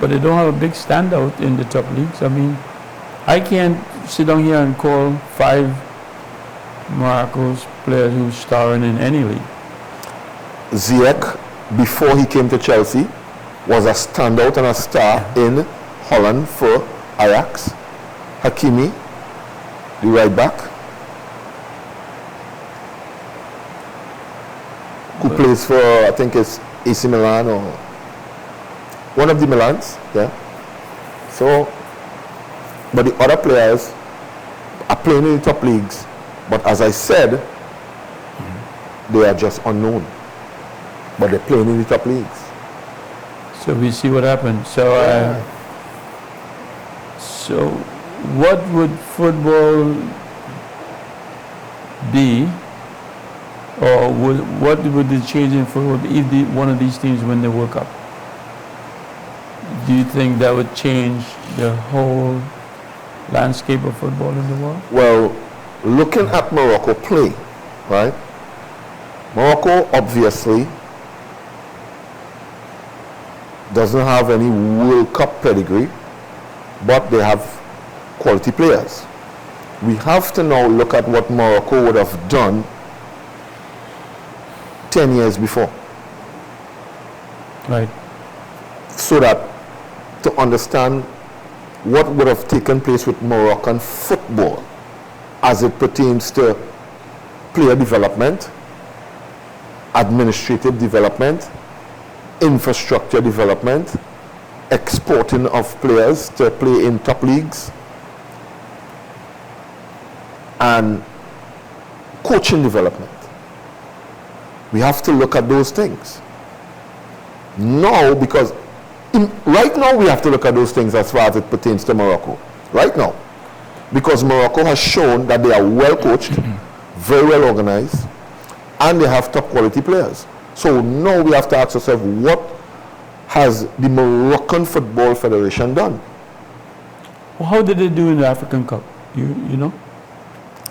[SPEAKER 1] But they don't have a big standout in the top leagues. I mean, I can't sit down here and call 5 Morocco's players who's starring in any league.
[SPEAKER 2] Ziyech, before he came to Chelsea, was a standout and a star in Holland for Ajax. Hakimi, the right back, who plays for, I think it's AC Milan or one of the Milans, yeah. So, but the other players are playing in the top leagues, but as I said, they are just unknown. But they're playing in the top leagues.
[SPEAKER 1] So we see what happens. So, so what would football be, or what would the change in football be if one of these teams win the World Cup? do you think that would change the whole landscape of football in the world?
[SPEAKER 2] Well, looking at Morocco play, right? Morocco obviously doesn't have any World Cup pedigree, but they have quality players. We have to now look at what Morocco would have done 10 years before.
[SPEAKER 1] Right.
[SPEAKER 2] So that to understand what would have taken place with Moroccan football as it pertains to player development, administrative development, infrastructure development, exporting of players to play in top leagues, and coaching development. We have to look at those things. Now, because right now we have to look at those things as far as it pertains to Morocco. Right now. Because Morocco has shown that they are well coached, very well organized, and they have top quality players. So now we have to ask ourselves, what has the Moroccan Football Federation done?
[SPEAKER 1] Well, how did they do in the African Cup? You know?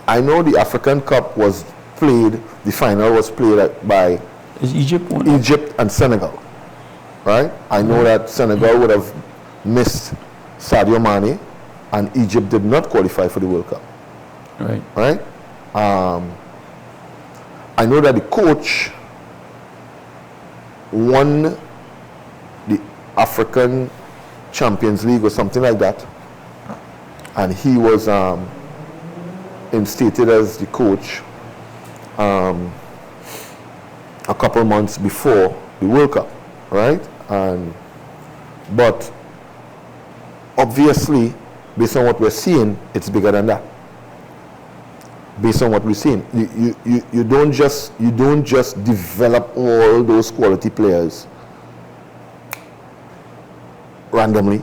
[SPEAKER 2] I know the African Cup was played, the final was played by
[SPEAKER 1] Is Egypt one?
[SPEAKER 2] Egypt and Senegal. Right? I know that Senegal would have missed Sadio Mane, and Egypt did not qualify for the World Cup.
[SPEAKER 1] Right.
[SPEAKER 2] Right? I know that the coach won the African Champions League or something like that, and he was instated as the coach a couple months before the World Cup, right? But obviously, based on what we're seeing, it's bigger than that. Based on what we're seeing, you don't just develop all those quality players randomly.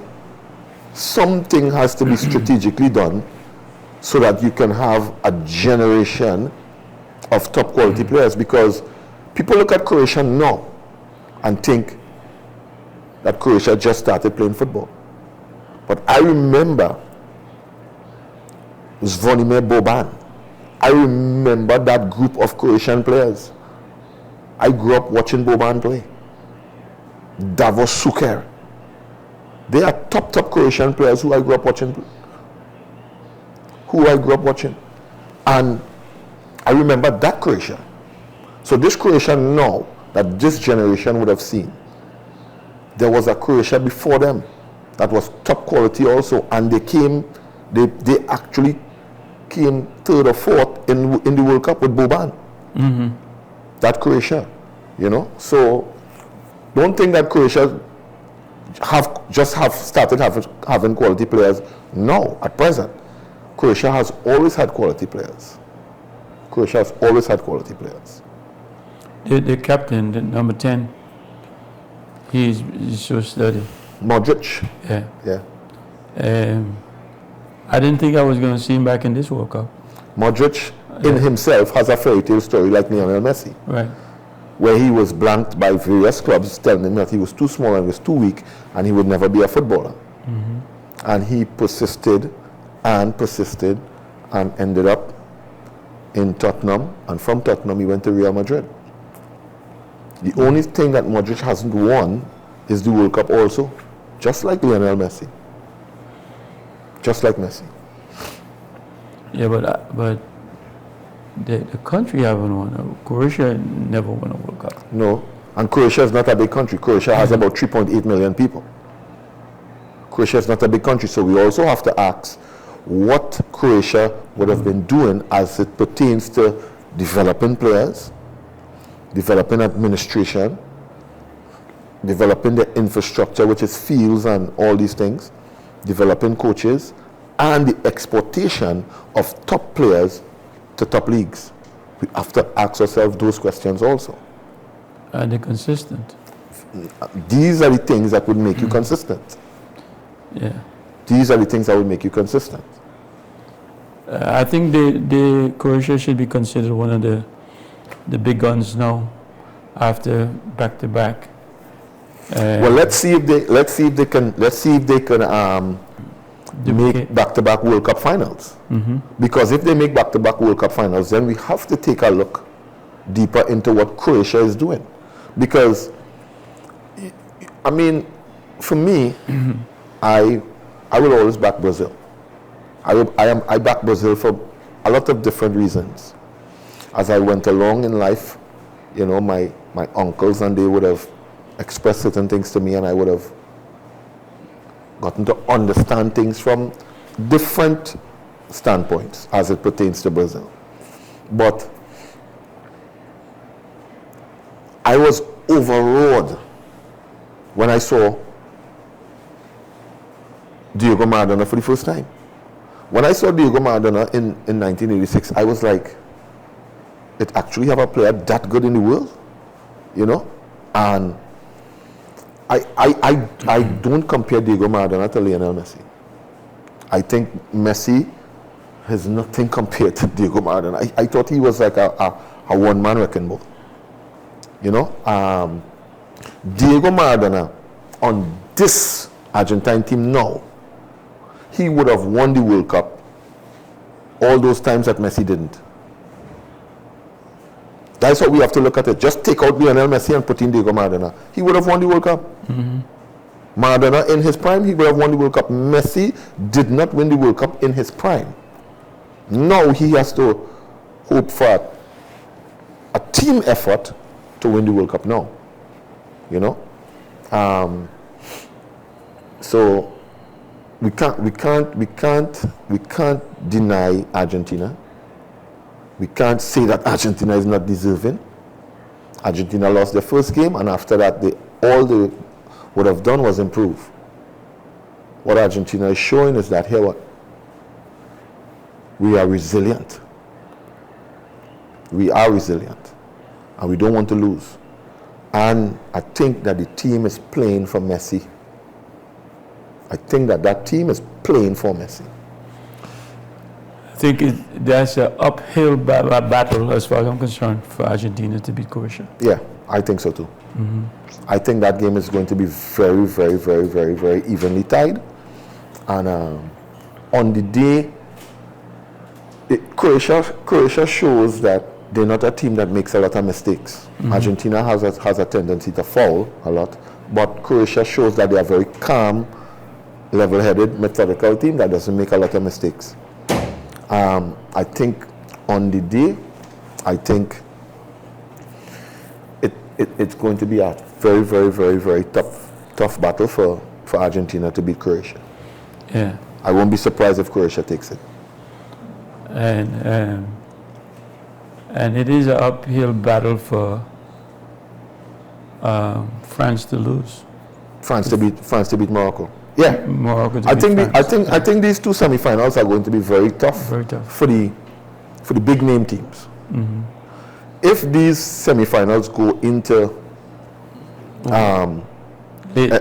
[SPEAKER 2] Something has to be strategically done so that you can have a generation of top quality players, because people look at Croatia now and think that Croatia just started playing football. But I remember Zvonimir Boban. I remember that group of Croatian players. I grew up watching Boban play. Davos Suker. They are top Croatian players who I grew up watching. And I remember that Croatia. So this Croatia now that this generation would have seen, there was a Croatia before them that was top quality also, and they actually came third or fourth in the World Cup with Boban.
[SPEAKER 1] Mm-hmm.
[SPEAKER 2] That Croatia, So don't think that Croatia have started having quality players. No, at present, Croatia has always had quality players.
[SPEAKER 1] The captain, the number 10, he's so sturdy.
[SPEAKER 2] Modric.
[SPEAKER 1] Yeah. I didn't think I was going to see him back in this World Cup.
[SPEAKER 2] Modric in himself has a fairy tale story like Lionel Messi.
[SPEAKER 1] Right.
[SPEAKER 2] Where he was blanked by various clubs telling him that he was too small and was too weak and he would never be a footballer.
[SPEAKER 1] Mm-hmm.
[SPEAKER 2] And he persisted and ended up in Tottenham, and from Tottenham he went to Real Madrid. The only thing that Modric hasn't won is the World Cup also, just like Lionel Messi. Just like Messi.
[SPEAKER 1] Yeah, but the country haven't won. Croatia never won a World Cup.
[SPEAKER 2] No, and Croatia is not a big country. Croatia has about 3.8 million people. Croatia is not a big country, so we also have to ask what Croatia would have been doing as it pertains to developing players, developing administration, developing the infrastructure, which is fields and all these things, developing coaches, and the exportation of top players to top leagues. We have to ask ourselves those questions also.
[SPEAKER 1] And they're consistent.
[SPEAKER 2] These are the things that would make you consistent.
[SPEAKER 1] Yeah.
[SPEAKER 2] These are the things that would make you consistent.
[SPEAKER 1] I think the Croatia should be considered one of the big guns now, after back-to-back
[SPEAKER 2] Well, let's see if they can make back-to-back World Cup finals. Because if they make back-to-back World Cup finals, then we have to take a look deeper into what Croatia is doing. Because, I mean, for me, I will always back Brazil. I back Brazil for a lot of different reasons. As I went along in life, you know, my uncles and they would have expressed certain things to me, and I would have gotten to understand things from different standpoints as it pertains to Brazil. But I was overawed when I saw Diego Maradona for the first time. When I saw Diego Maradona in 1986, I was like, it actually have a player that good in the world, you know? And I don't compare Diego Maradona to Lionel Messi. I think Messi has nothing compared to Diego Maradona. I thought he was like a one-man wrecking ball, you know? Diego Maradona on this Argentine team now, he would have won the World Cup all those times that Messi didn't. That's what we have to look at it. Just take out Lionel Messi and put in Diego Maradona. He would have won the World Cup. Maradona in his prime, he would have won the World Cup. Messi did not win the World Cup in his prime. Now he has to hope for a team effort to win the World Cup now. You know? So we can't deny Argentina. We can't say that Argentina is not deserving. Argentina lost their first game, and after that, all they would have done was improve. What Argentina is showing is that here, we are resilient. We are resilient, and we don't want to lose. And I think that the team is playing for Messi. I think that team is playing for Messi.
[SPEAKER 1] I think there's an uphill battle, as far as I'm concerned, for Argentina to beat Croatia.
[SPEAKER 2] Yeah, I think so too. I think that game is going to be very, very, very, very, very evenly tied. And on the day, Croatia shows that they're not a team that makes a lot of mistakes. Argentina has a tendency to foul a lot, but Croatia shows that they are very calm, level-headed, methodical team that doesn't make a lot of mistakes. I think on the day, I think it's going to be a very, very, very, very tough battle for Argentina to beat Croatia.
[SPEAKER 1] Yeah.
[SPEAKER 2] I won't be surprised if Croatia takes it.
[SPEAKER 1] And it is an uphill battle for France to lose.
[SPEAKER 2] France to beat Morocco. Yeah,
[SPEAKER 1] Morocco to
[SPEAKER 2] I
[SPEAKER 1] beat France.
[SPEAKER 2] think these two semifinals are going to be very tough.
[SPEAKER 1] Very tough
[SPEAKER 2] for the big name teams. If these semifinals go into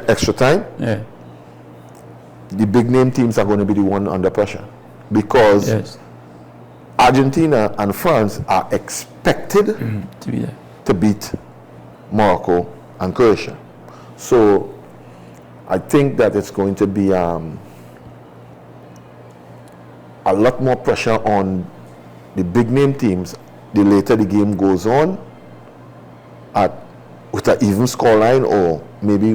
[SPEAKER 2] extra time,
[SPEAKER 1] yeah,
[SPEAKER 2] the big name teams are going to be the one under pressure, because
[SPEAKER 1] yes,
[SPEAKER 2] Argentina and France are expected
[SPEAKER 1] to be there
[SPEAKER 2] to beat Morocco and Croatia. So I think that it's going to be a lot more pressure on the big name teams the later the game goes on, with an even scoreline, or maybe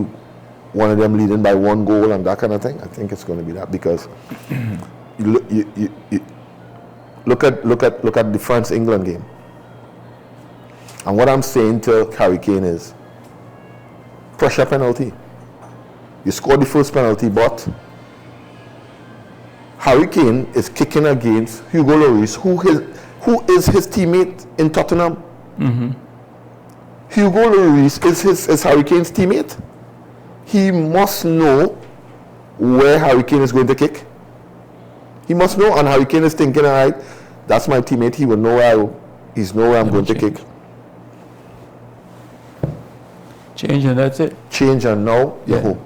[SPEAKER 2] one of them leading by 1 goal and that kind of thing. I think it's going to be that, because you look at the France-England game. And what I'm saying to Harry Kane is pressure penalty. You scored the first penalty, but Harry Kane is kicking against Hugo Lloris, who is his teammate in Tottenham. Hugo Lloris is Harry Kane's teammate. He must know where Harry Kane is going to kick. He must know, and Harry Kane is thinking, all right, that's my teammate. He will know where I'm going to kick.
[SPEAKER 1] change and that's it.
[SPEAKER 2] Change and now you hope.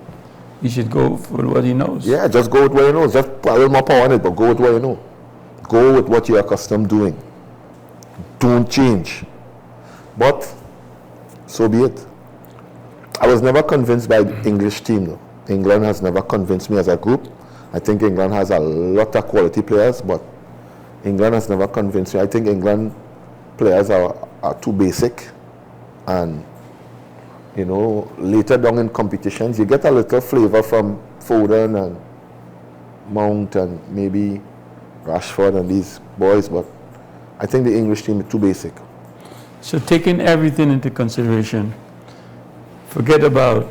[SPEAKER 1] He should go for what he knows.
[SPEAKER 2] Yeah, just go with what you know. Just put a little more power on it, but go with what you know. Go with what you're accustomed doing. Don't change. But so be it. I was never convinced by the English team, though. England has never convinced me as a group. I think England has a lot of quality players, but England has never convinced me. I think England players are too basic, and you know, later down in competitions, you get a little flavor from Foden and Mount and maybe Rashford and these boys, but I think the English team is too basic.
[SPEAKER 1] So taking everything into consideration, forget about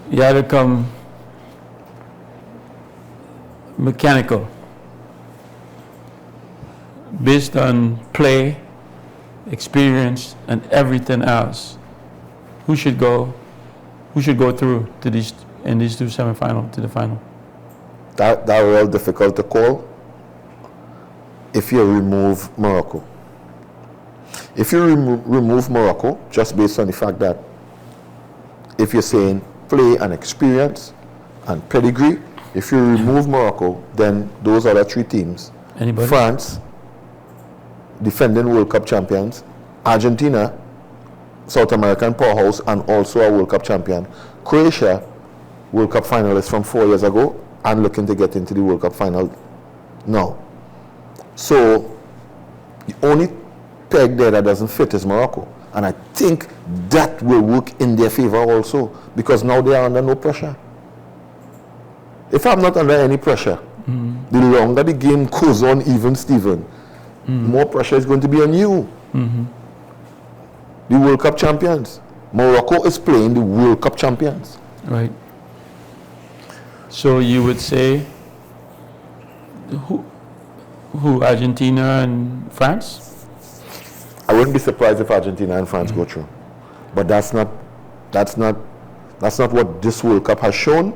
[SPEAKER 1] you had to come mechanical based on play, experience, and everything else. Who should go through to these two semifinals to the final?
[SPEAKER 2] That real difficult to call if you remove Morocco. If you remove Morocco, just based on the fact that if you're saying play and experience and pedigree, if you remove Morocco, then those other three teams,
[SPEAKER 1] Anybody?
[SPEAKER 2] France, defending World Cup champions, Argentina, South American powerhouse and also a World Cup champion, Croatia, World Cup finalist from 4 years ago and looking to get into the World Cup final now. So the only peg there that doesn't fit is Morocco, and I think that will work in their favor also, because now they are under no pressure. If I'm not under any pressure, the longer the game goes on, even Steven, more pressure is going to be on you. The World Cup champions. Morocco is playing the World Cup champions.
[SPEAKER 1] Right. So you would say who Argentina and France?
[SPEAKER 2] I wouldn't be surprised if Argentina and France go through, but that's not what this World Cup has shown,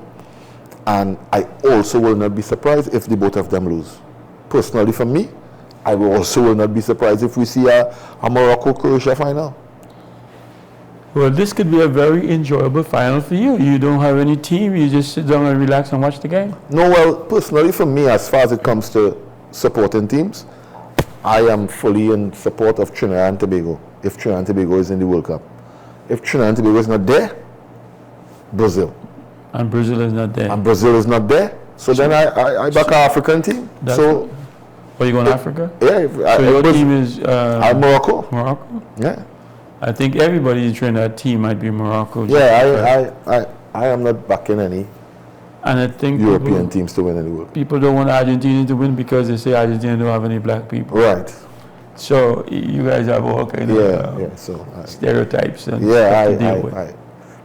[SPEAKER 2] and I also will not be surprised if the both of them lose. Personally, for me, I will not be surprised if we see a Morocco-Croatia final.
[SPEAKER 1] Well, this could be a very enjoyable final for you. You don't have any team, you just sit down and relax and watch the game.
[SPEAKER 2] No, well, personally for me, as far as it comes to supporting teams, I am fully in support of Trinidad and Tobago, if Trinidad and Tobago is in the World Cup. If Trinidad and Tobago is not there, Brazil.
[SPEAKER 1] And Brazil is not there.
[SPEAKER 2] And Brazil is not there, so then I back an African team. So,
[SPEAKER 1] are you going to Africa?
[SPEAKER 2] Yeah.
[SPEAKER 1] So your team is...
[SPEAKER 2] Morocco.
[SPEAKER 1] Morocco?
[SPEAKER 2] Yeah.
[SPEAKER 1] I think everybody in Trinidad team might be Morocco.
[SPEAKER 2] Yeah, I am not backing any
[SPEAKER 1] and I think
[SPEAKER 2] European teams to win any World Cup.
[SPEAKER 1] People don't want Argentina to win because they say Argentina don't have any black people.
[SPEAKER 2] Right.
[SPEAKER 1] So you guys have all kind of stereotypes and stuff to deal with.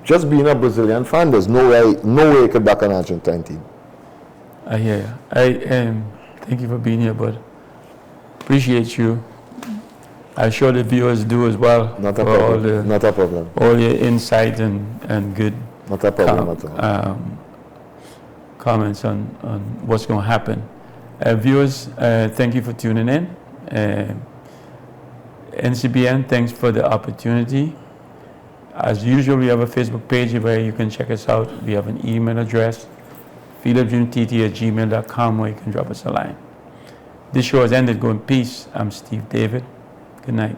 [SPEAKER 2] Just being a Brazilian fan, there's no way you could back an Argentine team.
[SPEAKER 1] I hear you. Thank you for being here, bud. Appreciate you. I'm sure the viewers do as well.
[SPEAKER 2] Not a problem. Not a problem.
[SPEAKER 1] All your insight and good
[SPEAKER 2] not a problem at all.
[SPEAKER 1] Comments on what's going to happen. Viewers, thank you for tuning in. NCBN, thanks for the opportunity. As usual, we have a Facebook page where you can check us out. We have an email address, philipjuntt@gmail.com, where you can drop us a line. This show has ended. Go in peace. I'm Steve David. Good night.